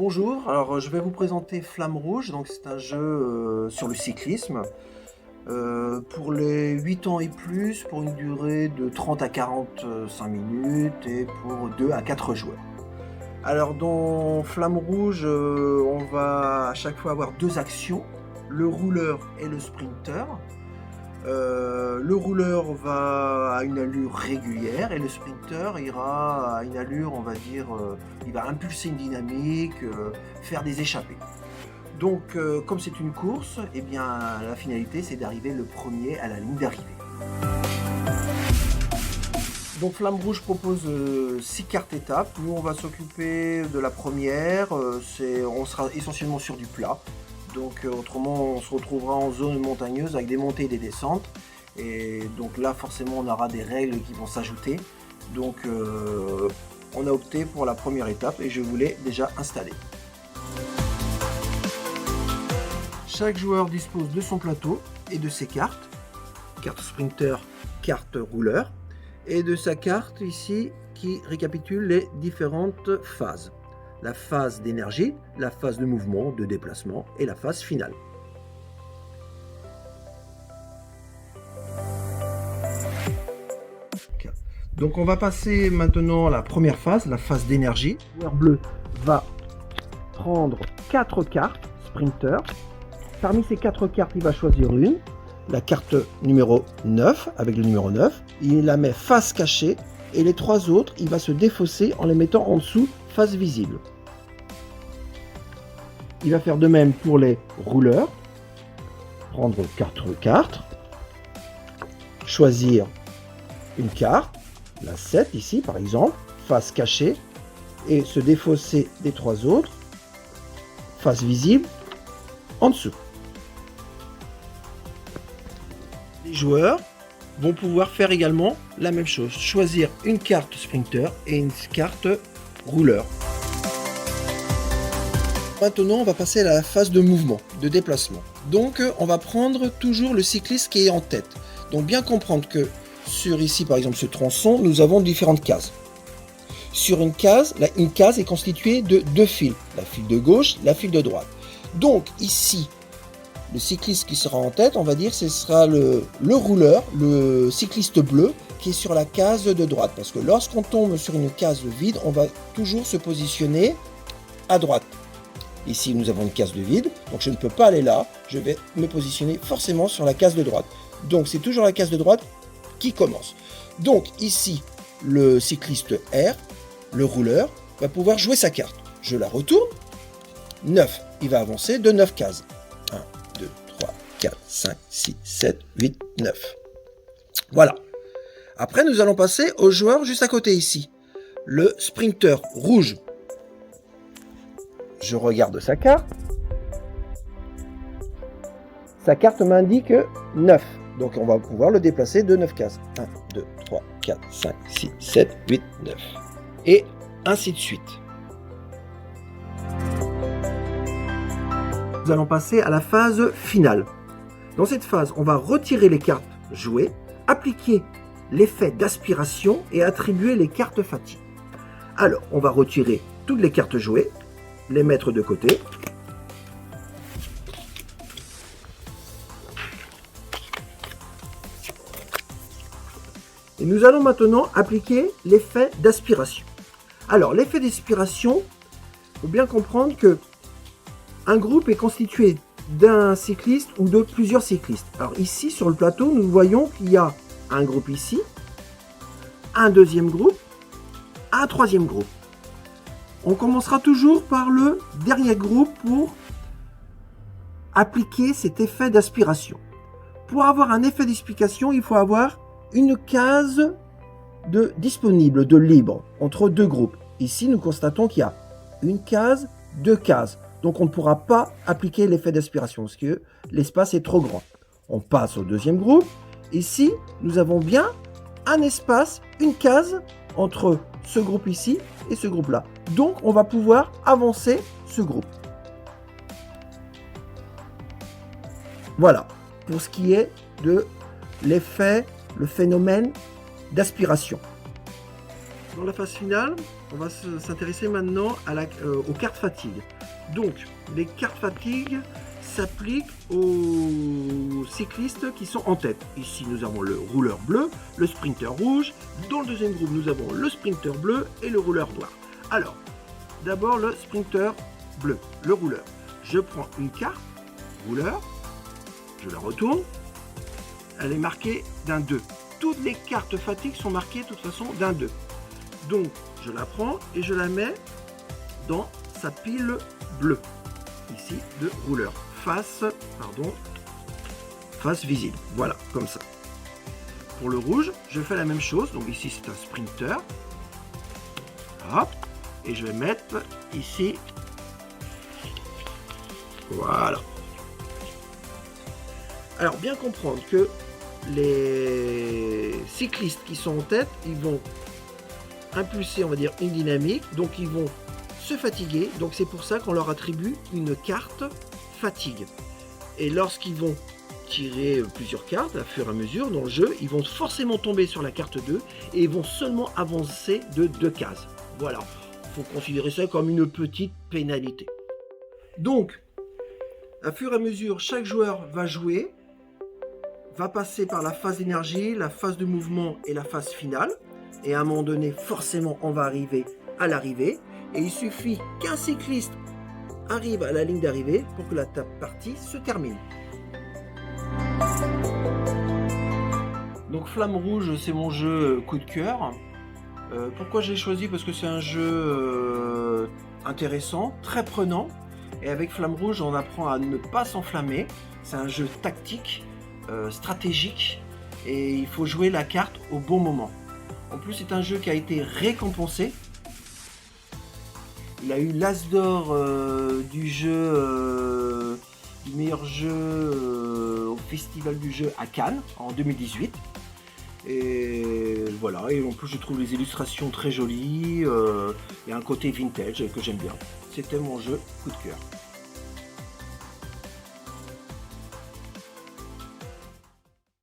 Bonjour, alors je vais vous présenter Flamme Rouge, donc c'est un jeu sur le cyclisme pour les 8 ans et plus, pour une durée de 30 à 45 minutes et pour 2 à 4 joueurs. Alors dans Flamme Rouge, on va à chaque fois avoir deux actions, le rouleur et le sprinter. Le rouleur va à une allure régulière et le sprinter ira à une allure, on va dire, il va impulser une dynamique, faire des échappées. Donc, comme c'est une course, eh bien, la finalité, c'est d'arriver le premier à la ligne d'arrivée. Donc, Flamme Rouge propose 6 cartes étapes. Nous, on va s'occuper de la première. On sera essentiellement sur du plat. Donc autrement on se retrouvera en zone montagneuse avec des montées et des descentes. Et donc là forcément on aura des règles qui vont s'ajouter. Donc on a opté pour la première étape et je vous l'ai déjà installée. Chaque joueur dispose de son plateau et de ses cartes. Carte sprinter, carte rouleur. Et de sa carte ici qui récapitule les différentes phases. La phase d'énergie, la phase de mouvement, de déplacement et la phase finale. Donc on va passer maintenant à la première phase, la phase d'énergie. Le joueur bleu va prendre 4 cartes sprinter. Parmi ces 4 cartes, il va choisir une, la carte numéro 9, avec le numéro 9. Il la met face cachée et les 3 autres, il va se défausser en les mettant en dessous, face visible. Il va faire de même pour les rouleurs. Prendre 4 cartes. Choisir une carte. La 7 ici par exemple. Face cachée. Et se défausser des 3 autres. Face visible. En dessous. Les joueurs vont pouvoir faire également la même chose. Choisir une carte sprinter et une carte rouleur. Maintenant, on va passer à la phase de mouvement, de déplacement. Donc, on va prendre toujours le cycliste qui est en tête. Donc, bien comprendre que sur ici, par exemple, ce tronçon, nous avons différentes cases. Sur une case est constituée de 2 fils. La file de gauche, la file de droite. Donc, ici, le cycliste qui sera en tête, on va dire, ce sera le rouleur, le cycliste bleu, qui est sur la case de droite. Parce que lorsqu'on tombe sur une case vide, on va toujours se positionner à droite. Ici, nous avons une case de vide, donc je ne peux pas aller là. Je vais me positionner forcément sur la case de droite. Donc, c'est toujours la case de droite qui commence. Donc, ici, le cycliste R, le rouleur, va pouvoir jouer sa carte. Je la retourne. 9. Il va avancer de 9 cases. 1, 2, 3, 4, 5, 6, 7, 8, 9. Voilà. Après, nous allons passer au joueur juste à côté ici. Le sprinter rouge. Je regarde sa carte. Sa carte m'indique 9. Donc on va pouvoir le déplacer de 9 cases. 1, 2, 3, 4, 5, 6, 7, 8, 9. Et ainsi de suite. Nous allons passer à la phase finale. Dans cette phase, on va retirer les cartes jouées, appliquer l'effet d'aspiration et attribuer les cartes fatigue. Alors, on va retirer toutes les cartes jouées, les mettre de côté. Et nous allons maintenant appliquer l'effet d'aspiration. Alors, l'effet d'aspiration, il faut bien comprendre que un groupe est constitué d'un cycliste ou de plusieurs cyclistes. Alors ici, sur le plateau, nous voyons qu'il y a un groupe ici, un deuxième groupe, un troisième groupe. On commencera toujours par le dernier groupe pour appliquer cet effet d'aspiration. Pour avoir un effet d'aspiration, il faut avoir une case disponible, de libre, entre 2 groupes. Ici, nous constatons qu'il y a une case, 2 cases. Donc, on ne pourra pas appliquer l'effet d'aspiration parce que l'espace est trop grand. On passe au deuxième groupe. Ici, nous avons bien un espace, une case entre ce groupe ici et ce groupe-là. Donc, on va pouvoir avancer ce groupe. Voilà, pour ce qui est de l'effet, le phénomène d'aspiration. Dans la phase finale, on va s'intéresser maintenant aux cartes fatigue. Donc, les cartes fatigue s'appliquent aux cyclistes qui sont en tête. Ici, nous avons le rouleur bleu, le sprinter rouge. Dans le deuxième groupe, nous avons le sprinter bleu et le rouleur noir. Alors, d'abord le sprinter bleu, le rouleur. Je prends une carte, rouleur, je la retourne. Elle est marquée d'un 2. Toutes les cartes fatigue sont marquées de toute façon d'un 2. Donc, je la prends et je la mets dans sa pile bleue, ici, de rouleur. Face visible. Voilà, comme ça. Pour le rouge, je fais la même chose. Donc ici, c'est un sprinter. Hop. Et je vais mettre ici. Voilà. Alors, bien comprendre que les cyclistes qui sont en tête, ils vont impulser, on va dire, une dynamique. Donc, ils vont se fatiguer. Donc, c'est pour ça qu'on leur attribue une carte fatigue. Et lorsqu'ils vont tirer plusieurs cartes à fur et à mesure dans le jeu, ils vont forcément tomber sur la carte 2 et ils vont seulement avancer de 2 cases. Voilà, il faut considérer ça comme une petite pénalité. Donc, à fur et à mesure, chaque joueur va jouer, va passer par la phase d'énergie, la phase de mouvement et la phase finale. Et à un moment donné, forcément, on va arriver à l'arrivée. Et il suffit qu'un cycliste arrive à la ligne d'arrivée pour que la partie se termine. Donc Flamme Rouge, c'est mon jeu coup de cœur. Pourquoi j'ai choisi? Parce que c'est un jeu intéressant, très prenant. Et avec Flamme Rouge, on apprend à ne pas s'enflammer. C'est un jeu tactique, stratégique. Et il faut jouer la carte au bon moment. En plus, c'est un jeu qui a été récompensé. Il a eu l'As d'or du jeu, du meilleur jeu au Festival du jeu à Cannes en 2018. Et voilà, et en plus je trouve les illustrations très jolies, il y a un côté vintage que j'aime bien. C'était mon jeu coup de cœur.